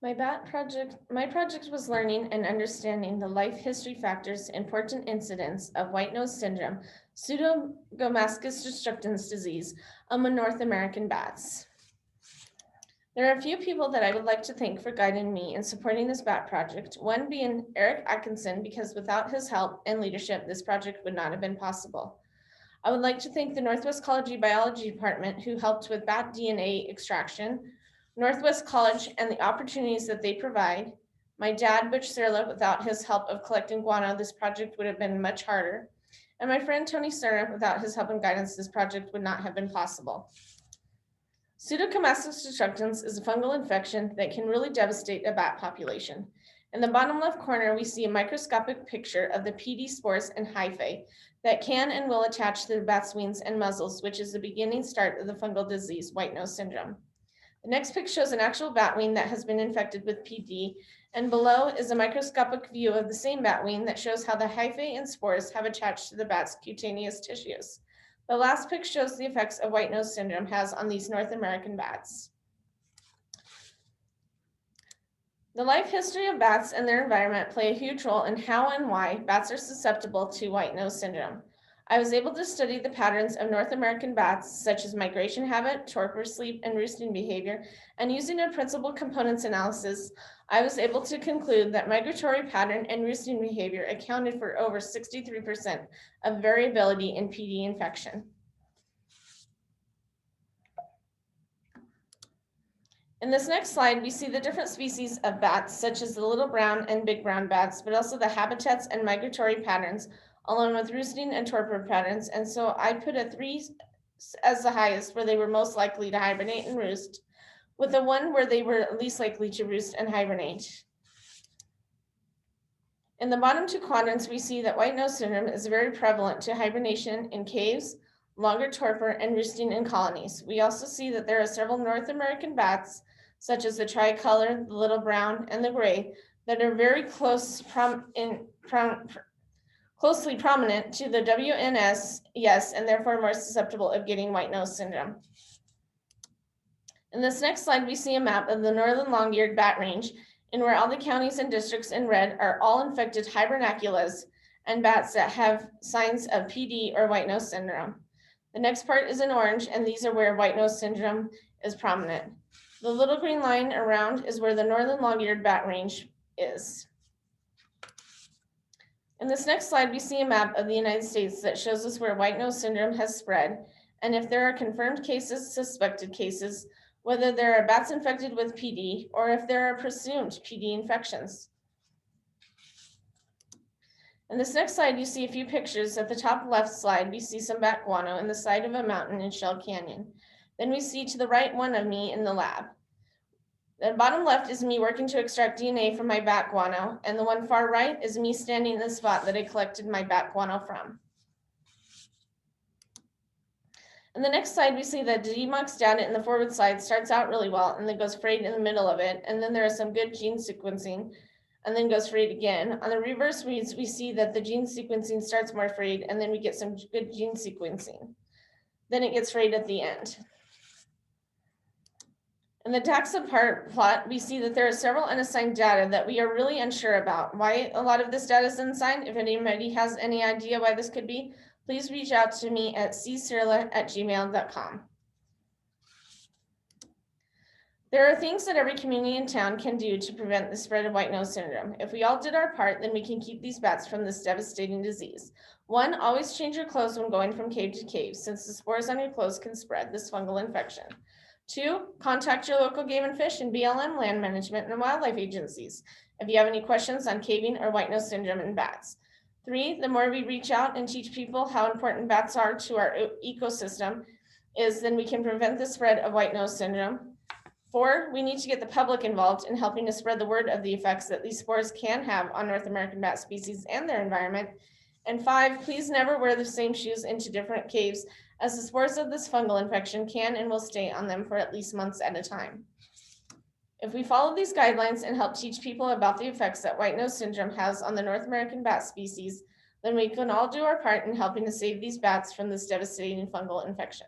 My project was learning and understanding the life history factors, important incidents of white nose syndrome, pseudogomascus destructans disease among North American bats. There are a few people that I would like to thank for guiding me in supporting this bat project, one being Eric Atkinson, because without his help and leadership, this project would not have been possible. I would like to thank the Northwest College Biology Department who helped with bat DNA extraction, Northwest College and the opportunities that they provide. My dad, Butch Siirila, without his help of collecting guano, this project would have been much harder. And my friend Tony Cerna, without his help and guidance, this project would not have been possible. Pseudogomascus destructans is a fungal infection that can really devastate a bat population. In the bottom left corner, we see a microscopic picture of the PD spores and hyphae that can and will attach to the bat's wings and muzzles, which is the beginning start of the fungal disease, white nose syndrome. The next pic shows an actual bat wing that has been infected with PD, and below is a microscopic view of the same bat wing that shows how the hyphae and spores have attached to the bat's cutaneous tissues. The last pic shows the effects of white nose syndrome has on these North American bats. The life history of bats and their environment play a huge role in how and why bats are susceptible to white nose syndrome. I was able to study the patterns of North American bats, such as migration habit, torpor, sleep, and roosting behavior, and using a principal components analysis, I was able to conclude that migratory pattern and roosting behavior accounted for over 63% of variability in PD infection. In this next slide, we see the different species of bats, such as the little brown and big brown bats, but also the habitats and migratory patterns, along with roosting and torpor patterns. And so I put a 3 as the highest, where they were most likely to hibernate and roost, with a 1 where they were least likely to roost and hibernate. In the bottom 2 quadrants, we see that white nose syndrome is very prevalent to hibernation in caves, longer torpor, and roosting in colonies. We also see that there are several North American bats, such as the tricolor, the little brown, and the gray, that are very closely prominent to the WNS, yes, and therefore more susceptible of getting white nose syndrome. In this next slide, we see a map of the northern long-eared bat range, and where all the counties and districts in red are all infected hibernaculas and bats that have signs of PD or white nose syndrome. The next part is in orange, and these are where white nose syndrome is prominent. The little green line around is where the northern long-eared bat range is. In this next slide, we see a map of the United States that shows us where white nose syndrome has spread, and if there are confirmed cases, suspected cases, whether there are bats infected with PD, or if there are presumed PD infections. In this next slide, you see a few pictures. At the top left slide, we see some bat guano in the side of a mountain in Shell Canyon. Then we see to the right one of me in the lab. The bottom left is me working to extract DNA from my bat guano, and the one far right is me standing in the spot that I collected my bat guano from. In the next slide, we see that DMOX data in the forward slide starts out really well and then goes frayed in the middle of it, and then there is some good gene sequencing, and then goes frayed again. On the reverse reads, we see that the gene sequencing starts more frayed, and then we get some good gene sequencing. Then it gets frayed at the end. In the taxa plot, we see that there are several unassigned data that we are really unsure about. Why a lot of this data is unassigned? If anybody has any idea why this could be, please reach out to me at SIIRILA@gmail.com. There are things that every community in town can do to prevent the spread of white nose syndrome. If we all did our part, then we can keep these bats from this devastating disease. 1, always change your clothes when going from cave to cave, since the spores on your clothes can spread this fungal infection. 2, contact your local game and fish and BLM land management and wildlife agencies if you have any questions on caving or white nose syndrome in bats. 3, the more we reach out and teach people how important bats are to our ecosystem, then we can prevent the spread of white nose syndrome. 4, we need to get the public involved in helping to spread the word of the effects that these spores can have on North American bat species and their environment. And 5, please never wear the same shoes into different caves, as the spores of this fungal infection can and will stay on them for at least months at a time. If we follow these guidelines and help teach people about the effects that white nose syndrome has on the North American bat species, then we can all do our part in helping to save these bats from this devastating fungal infection.